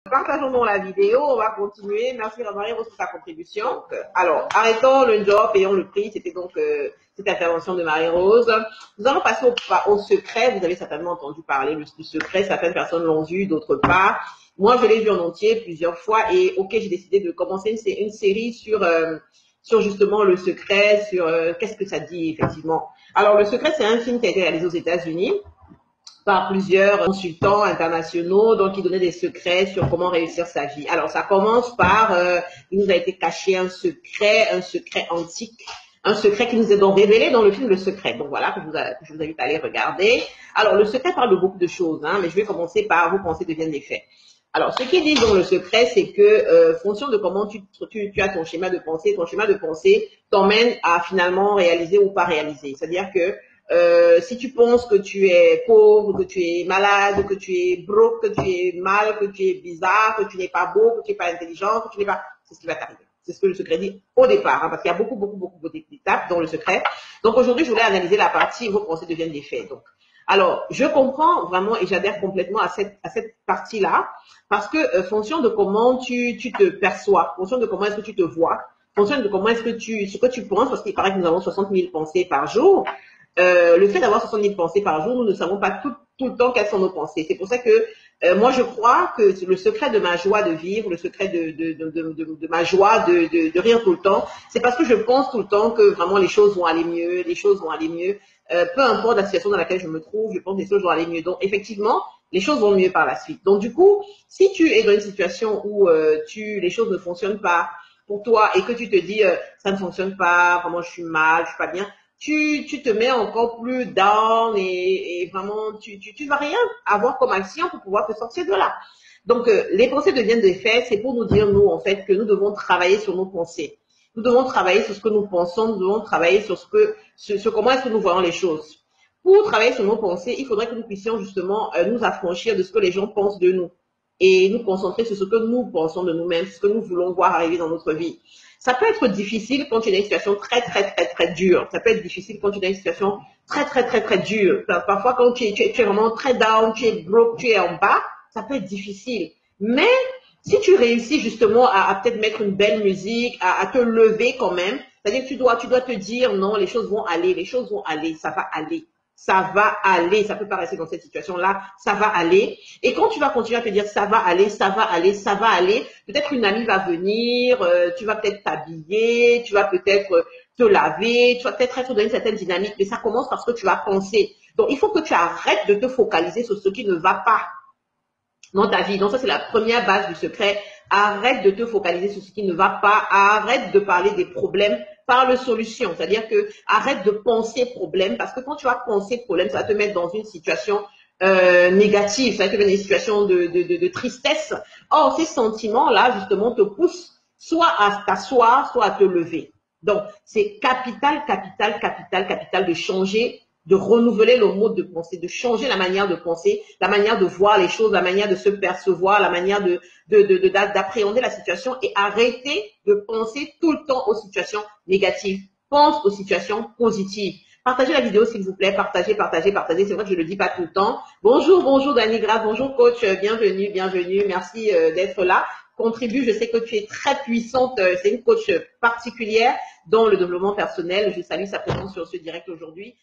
Partageons donc la vidéo, on va continuer. Merci Marie pour sa contribution. Alors, arrêtons le job, payons le prix. C'était donc cette intervention de Marie-Rose. Nous allons passer au secret. Vous avez certainement entendu parler du secret. Certaines personnes l'ont vu, d'autres pas. Moi, je l'ai vu en entier plusieurs fois et ok, j'ai décidé de commencer une série sur justement le secret, sur qu'est-ce que ça dit effectivement. Alors, le secret, c'est un film qui a été réalisé aux États-Unis par plusieurs consultants internationaux, donc qui donnaient des secrets sur comment réussir sa vie. Alors, ça commence par, il nous a été caché un secret antique, un secret qui nous est donc révélé dans le film Le Secret. Donc voilà, que je vous invite à aller regarder. Alors, le secret parle de beaucoup de choses, hein, mais je vais commencer par vos pensées deviennent des faits. Alors, ce qu'ils disent dans le secret, c'est que, fonction de comment tu as ton schéma de pensée t'emmène à finalement réaliser ou pas réaliser. C'est-à-dire que si tu penses que tu es pauvre, que tu es malade, que tu es broke, que tu es mal, que tu es bizarre, que tu n'es pas beau, que tu n'es pas intelligent, que tu n'es pas... C'est ce qui va t'arriver. C'est ce que le secret dit au départ, hein, parce qu'il y a beaucoup d'étapes dans le secret. Donc aujourd'hui, je voulais analyser la partie où vos pensées deviennent des faits. Donc, alors, je comprends vraiment et j'adhère complètement à cette partie-là, parce que fonction de comment tu te perçois, fonction de comment est-ce que tu te vois, fonction de comment est-ce que ce que tu penses, parce qu'il paraît que nous avons 60 000 pensées par jour. Le fait d'avoir 60 000 pensées par jour, nous ne savons pas tout le temps quelles sont nos pensées. C'est pour ça que moi, je crois que le secret de ma joie de vivre, le secret de ma joie de rire tout le temps, c'est parce que je pense tout le temps que vraiment les choses vont aller mieux, peu importe la situation dans laquelle je me trouve, je pense que les choses vont aller mieux. Donc, effectivement, les choses vont mieux par la suite. Donc, du coup, si tu es dans une situation où les choses ne fonctionnent pas pour toi et que tu te dis ça ne fonctionne pas, vraiment je suis mal, je suis pas bien, tu te mets encore plus down et vraiment tu vas rien avoir comme action pour pouvoir te sortir de là. Donc les pensées deviennent des faits, c'est pour nous dire nous en fait que nous devons travailler sur nos pensées. Nous devons travailler sur ce que nous pensons, nous devons travailler sur comment est-ce que nous voyons les choses. Pour travailler sur nos pensées, il faudrait que nous puissions justement nous affranchir de ce que les gens pensent de nous et nous concentrer sur ce que nous pensons de nous-mêmes, ce que nous voulons voir arriver dans notre vie. Ça peut être difficile quand tu es dans une situation très dure. Ça peut être difficile quand tu es dans une situation très dure. Parfois, quand tu es vraiment très down, tu es broke, tu es en bas, ça peut être difficile. Mais si tu réussis justement à peut-être mettre une belle musique, à te lever quand même, c'est-à-dire que tu dois te dire non, les choses vont aller, ça va aller. Ça va aller, ça peut pas rester dans cette situation-là, ça va aller. Et quand tu vas continuer à te dire ça va aller, peut-être une amie va venir, tu vas peut-être t'habiller, tu vas peut-être te laver, tu vas peut-être être dans une certaine dynamique, mais ça commence parce que tu vas penser. Donc, il faut que tu arrêtes de te focaliser sur ce qui ne va pas dans ta vie. Donc, ça, c'est la première base du secret. Arrête de te focaliser sur ce qui ne va pas, arrête de parler des problèmes, parle solution. C'est-à-dire que arrête de penser problème, parce que quand tu vas penser problème, ça va te mettre dans une situation négative, ça va te mettre dans une situation de tristesse. Or, ces sentiments-là, justement, te poussent soit à t'asseoir, soit à te lever. Donc, c'est capital de changer, de renouveler le mode de pensée, de changer la manière de penser, la manière de voir les choses, la manière de se percevoir, la manière d'appréhender la situation et arrêter de penser tout le temps aux situations négatives. Pense aux situations positives. Partagez la vidéo s'il vous plaît, partagez. C'est vrai que je le dis pas tout le temps. Bonjour Dani Grave, bonjour coach, bienvenue, merci d'être là. Contribue, je sais que tu es très puissante, c'est une coach particulière dans le développement personnel. Je salue sa présence sur ce direct aujourd'hui.